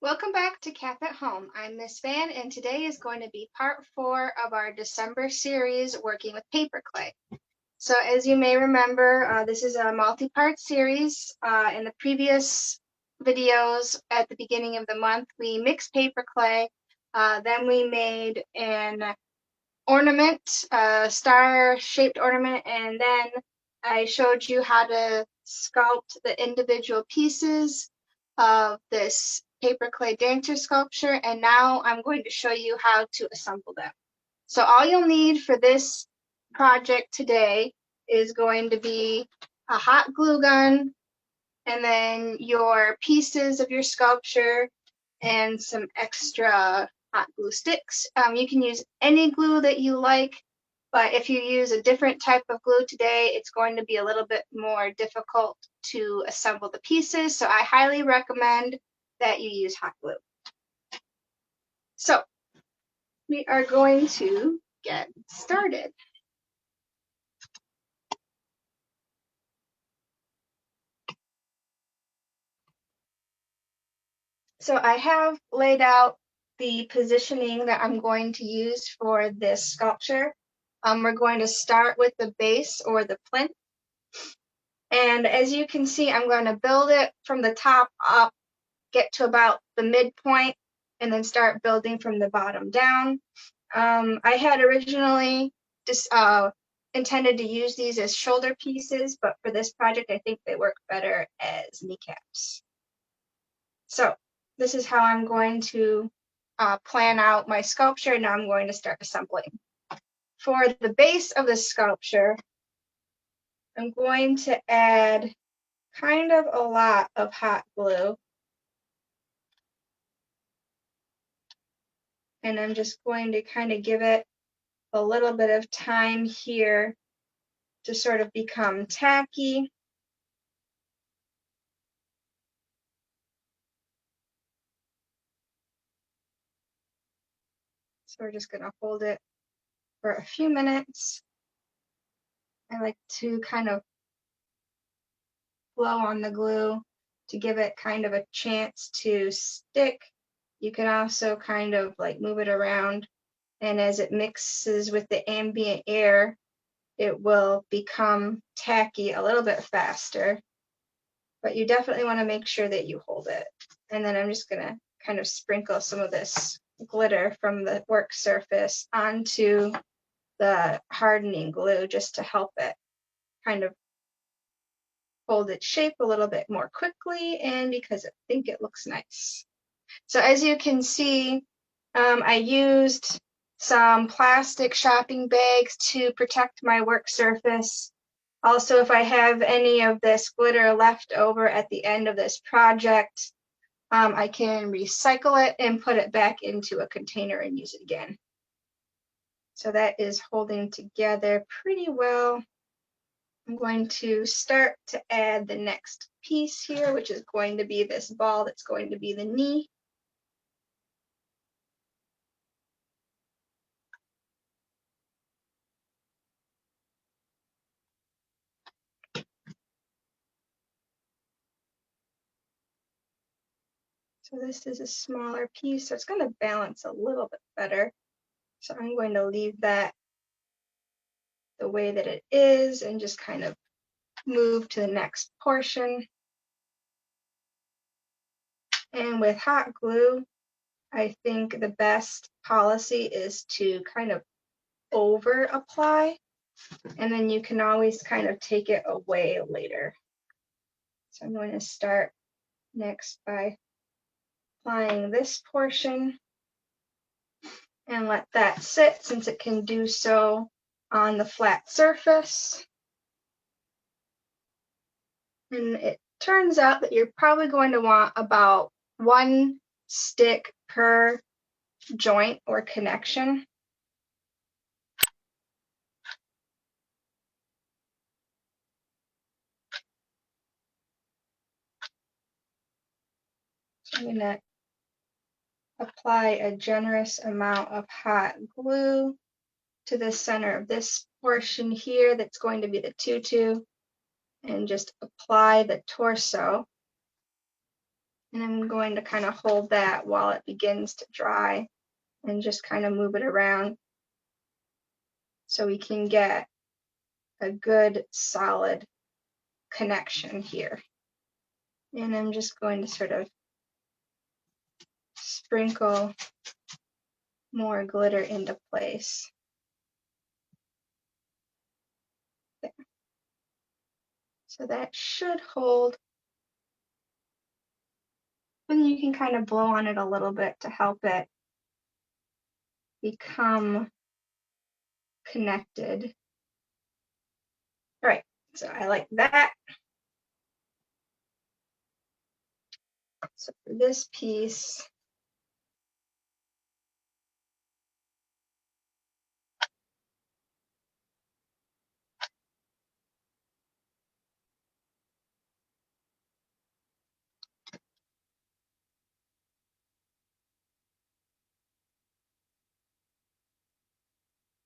Welcome back to Cap at Home. I'm Miss Van, and today is going to be part 4 of our December series working with paper clay. So as you may remember, this is a multi-part series. In the previous videos at the beginning of the month, we mixed paper clay. Then we made an ornament, a star-shaped ornament, and then I showed you how to sculpt the individual pieces of this paper clay dancer sculpture, and now I'm going to show you how to assemble them. So all you'll need for this project today is going to be a hot glue gun, and then your pieces of your sculpture, and some extra hot glue sticks. You can use any glue that you like, but if you use a different type of glue today, it's going to be a little bit more difficult to assemble the pieces. So I highly recommend that you use hot glue. So we are going to get started. So I have laid out the positioning that I'm going to use for this sculpture. We're going to start with the base or the plinth. And as you can see, I'm going to build it from the top up, get to about the midpoint, and then start building from the bottom down. I had originally just intended to use these as shoulder pieces, but for this project, I think they work better as kneecaps. So this is how I'm going to plan out my sculpture. Now I'm going to start assembling. For the base of the sculpture, I'm going to add kind of a lot of hot glue. And I'm just going to kind of give it a little bit of time here to sort of become tacky. So we're just going to hold it for a few minutes. I like to kind of blow on the glue to give it kind of a chance to stick. You can also kind of like move it around, and as it mixes with the ambient air, it will become tacky a little bit faster. But you definitely want to make sure that you hold it. And then I'm just going to kind of sprinkle some of this glitter from the work surface onto the hardening glue just to help it kind of hold its shape a little bit more quickly, and because I think it looks nice. So as you can see, I used some plastic shopping bags to protect my work surface. Also, if I have any of this glitter left over at the end of this project, I can recycle it and put it back into a container and use it again. So that is holding together pretty well. I'm going to start to add the next piece here, which is going to be this ball that's going to be the knee. So this is a smaller piece, so it's going to balance a little bit better. So I'm going to leave that the way that it is and just kind of move to the next portion. And with hot glue, I think the best policy is to kind of over apply, and then you can always kind of take it away later. So I'm going to start next by applying this portion and let that sit, since it can do so on the flat surface. And it turns out that you're probably going to want about 1 stick per joint or connection. So I'm going to apply a generous amount of hot glue to the center of this portion here that's going to be the tutu, and just apply the torso. And I'm going to kind of hold that while it begins to dry and just kind of move it around so we can get a good solid connection here. And I'm just going to sort of sprinkle more glitter into place. There. So that should hold. And you can kind of blow on it a little bit to help it become connected. All right, so I like that. So for this piece,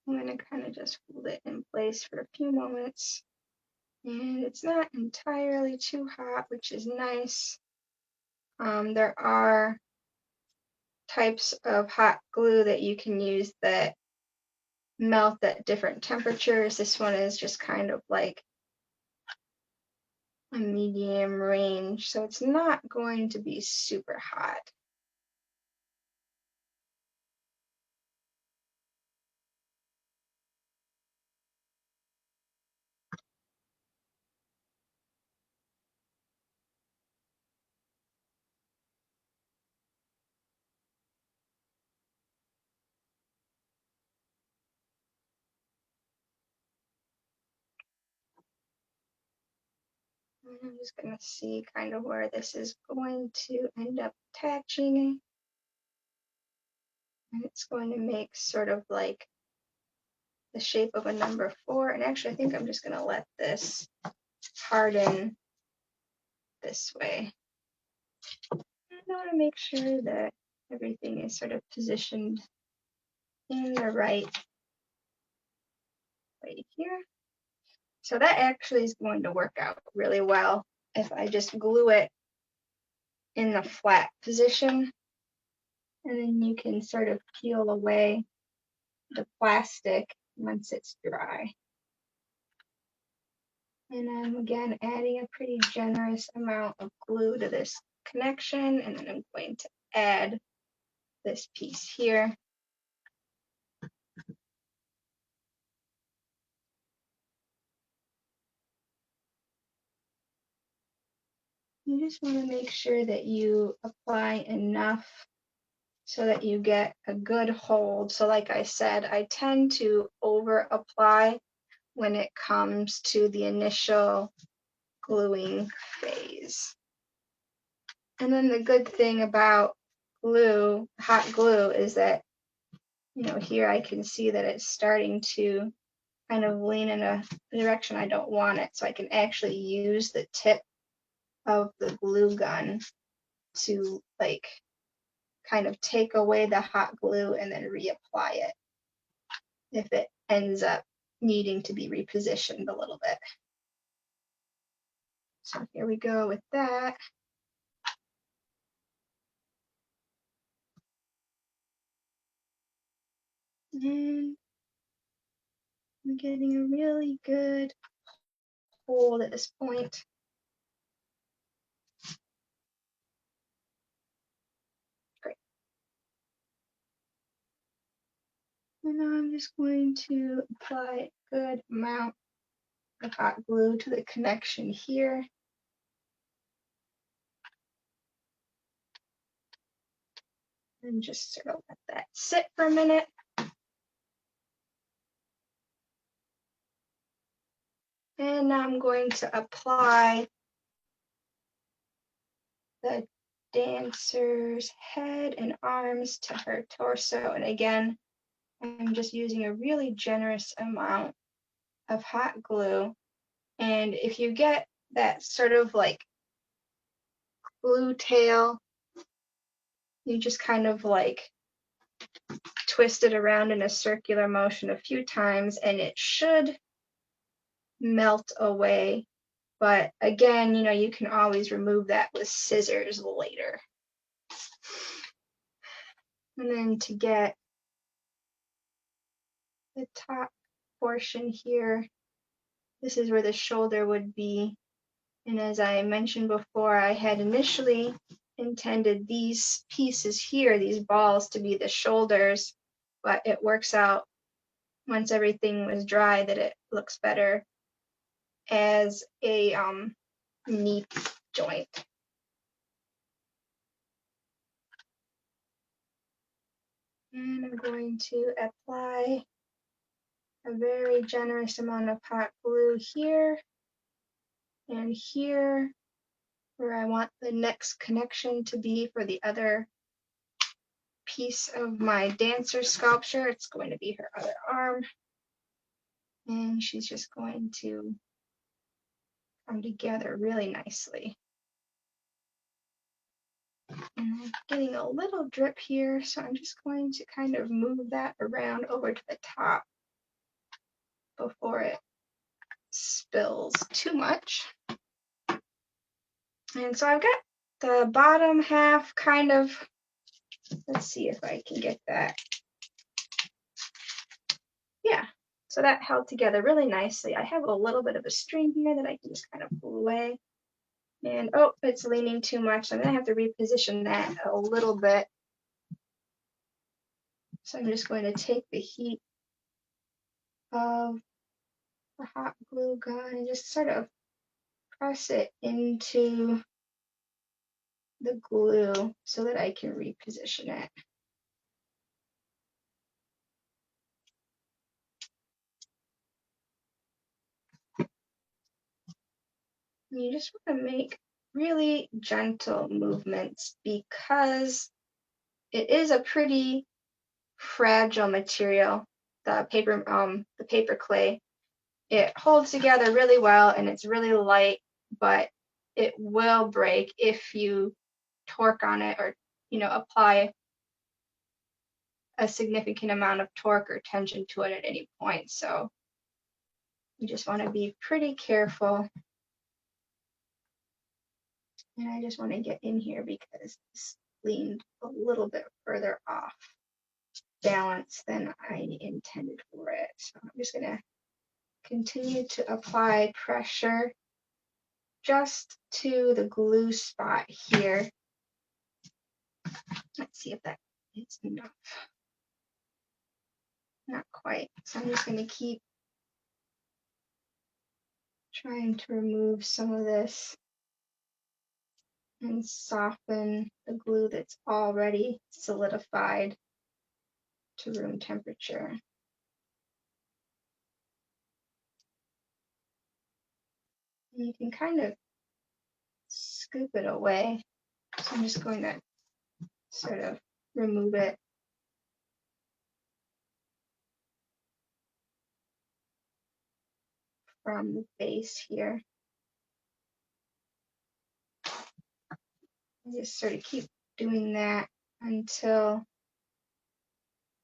I'm going to kind of just hold it in place for a few moments. And it's not entirely too hot, which is nice. There are types of hot glue that you can use that melt at different temperatures. This one is just kind of like a medium range, so it's not going to be super hot. I'm just going to see kind of where this is going to end up attaching. And it's going to make sort of like the shape of a number 4. And actually, I think I'm just going to let this harden this way. I want to make sure that everything is sort of positioned in the right way here. So that actually is going to work out really well if I just glue it in the flat position, and then you can sort of peel away the plastic once it's dry. And I'm again adding a pretty generous amount of glue to this connection, and then I'm going to add this piece here. You just want to make sure that you apply enough so that you get a good hold. So like I said, I tend to over apply when it comes to the initial gluing phase. And then the good thing about glue, hot glue, is that, you know, here I can see that it's starting to kind of lean in a direction I don't want it. So I can actually use the tip of the glue gun to like kind of take away the hot glue and then reapply it if it ends up needing to be repositioned a little bit. So here we go with that. And I'm getting a really good hold at this point. Great. And now I'm just going to apply a good amount of hot glue to the connection here. And just sort of let that sit for a minute. And now I'm going to apply the dancer's head and arms to her torso. And again, I'm just using a really generous amount of hot glue. And if you get that sort of like glue tail, you just kind of like twist it around in a circular motion a few times and it should melt away But again, you know, you can always remove that with scissors later. And then to get the top portion here, this is where the shoulder would be. And as I mentioned before, I had initially intended these pieces here, these balls, to be the shoulders, but it works out once everything was dry that it looks better as a knee joint. And I'm going to apply a very generous amount of hot glue here and here, where I want the next connection to be for the other piece of my dancer sculpture. It's going to be her other arm. And she's just going to come together really nicely. And I'm getting a little drip here, so I'm just going to kind of move that around over to the top before it spills too much. And so I've got the bottom half kind of, let's see if I can get that. Yeah, so that held together really nicely. I have a little bit of a string here that I can just kind of pull away. And oh, it's leaning too much. So I'm gonna have to reposition that a little bit. So I'm just going to take the heat of the hot glue gun and just sort of press it into the glue so that I can reposition it. And you just want to make really gentle movements because it is a pretty fragile material, the paper clay. It holds together really well and it's really light, but it will break if you torque on it or, you know, apply a significant amount of torque or tension to it at any point. So you just want to be pretty careful. And I just want to get in here because this leaned a little bit further off balance than I intended for it. So I'm just going to continue to apply pressure just to the glue spot here. Let's see if that is enough. Not quite. So I'm just going to keep trying to remove some of this and soften the glue that's already solidified to room temperature. And you can kind of scoop it away. So I'm just going to sort of remove it. From the base here. I just sort of keep doing that until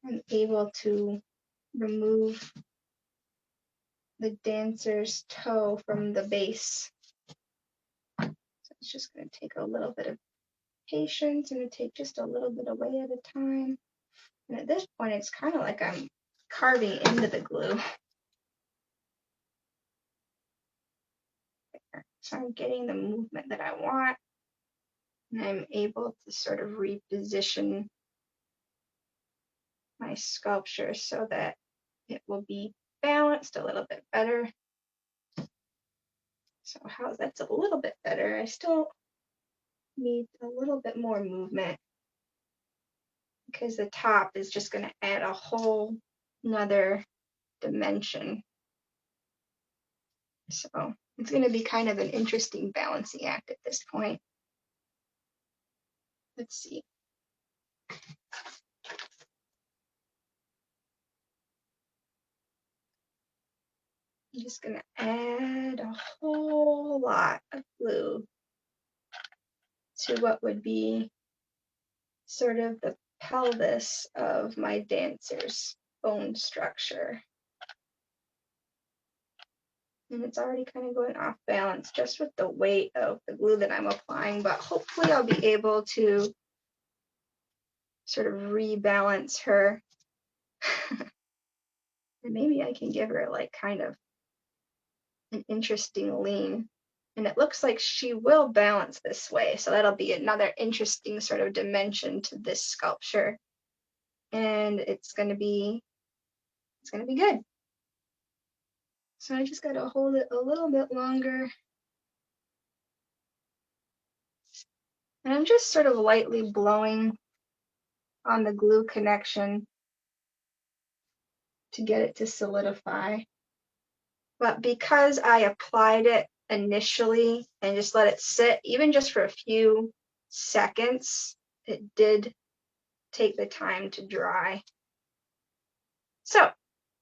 I'm able to remove the dancer's toe from the base. So it's just going to take a little bit of patience. I'm going to take just a little bit away at a time. And at this point, it's kind of like I'm carving into the glue. So I'm getting the movement that I want. And I'm able to sort of reposition my sculpture so that it will be balanced a little bit better. So that's a little bit better. I still need a little bit more movement because the top is just going to add a whole nother dimension. So it's going to be kind of an interesting balancing act at this point. Let's see. I'm just going to add a whole lot of glue to what would be sort of the pelvis of my dancer's bone structure. And it's already kind of going off balance just with the weight of the glue that I'm applying, but hopefully I'll be able to sort of rebalance her. And maybe I can give her like kind of an interesting lean. And it looks like she will balance this way. So that'll be another interesting sort of dimension to this sculpture. And it's gonna be good. So I just gotta hold it a little bit longer. And I'm just sort of lightly blowing on the glue connection to get it to solidify. But because I applied it initially and just let it sit, even just for a few seconds, it did take the time to dry. So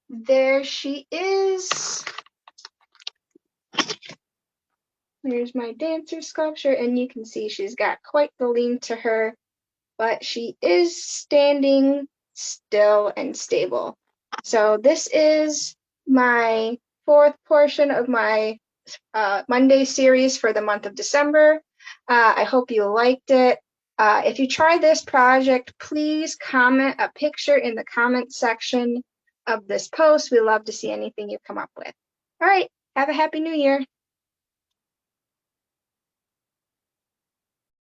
there she is. There's my dancer sculpture, and you can see she's got quite the lean to her, but she is standing still and stable. So this is my fourth portion of my Monday series for the month of December. I hope you liked it. If you try this project, please comment a picture in the comment section of this post. We love to see anything you come up with. All right, have a happy new year.